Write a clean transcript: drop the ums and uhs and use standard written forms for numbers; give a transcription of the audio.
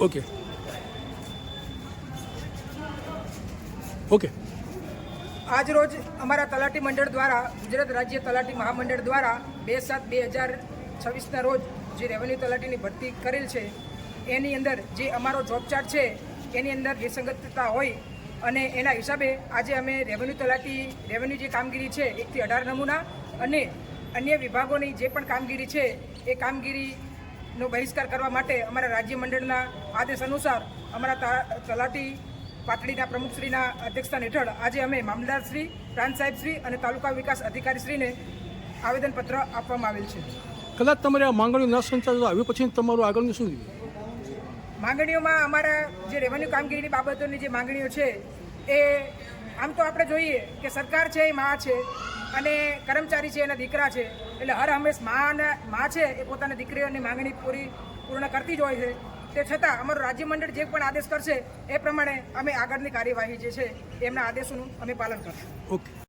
Okay okay. આજ રોજ અમારા તલાટી મંડળ દ્વારા ગુજરાત રાજ્ય તલાટી મહામંડળ દ્વારા 2/7/2026ના રોજ જે રેવન્યુ તલાટીની ભરતી કરેલ છે એની અંદર જે અમારો જોબ ચાર્ટ છે એની અંદર વિસંગતતા હોય અને એના હિસાબે આજે અમે રેવન્યુ જે કામગીરી છે 1 થી 18 નમૂના અને અન્ય વિભાગોની જે પણ કામગીરી છે એ કામગીરીનો બહિષ્કાર કરવા માટે અમારા રાજ્ય મંડળના આદેશ અનુસાર અમારા તલાટી પાટડીના પ્રમુખશ્રીના અધ્યક્ષસ્થાન હેઠળ આજે અમે મામલતદારશ્રી, પ્રાંત સાહેબશ્રી અને તાલુકા વિકાસ અધિકારીશ્રીને આવેદનપત્ર આપવામાં આવેલ છે. કદાચ તમારી આ માંગણીઓ ન સંચાલિત આવ્યું પછી તમારું આગળનું શું થયું? માંગણીઓમાં અમારા જે રેવન્યુ કામગીરીની બાબતોની જે માંગણીઓ છે એ આમ તો આપણે જોઈએ કે સરકાર છે એ મા છે અને કર્મચારી છે એના દીકરા છે, એટલે હર હંમેશ મા છે એ પોતાના દીકરીઓની માંગણી પૂર્ણ કરતી જ હોય છે. તે છતાં અમારું રાજ્ય મંડળ જે પણ આદેશ કરશે એ પ્રમાણે અમે આગળની કાર્યવાહી જે છે એમના આદેશોનું અમે પાલન કરશું. ઓકે.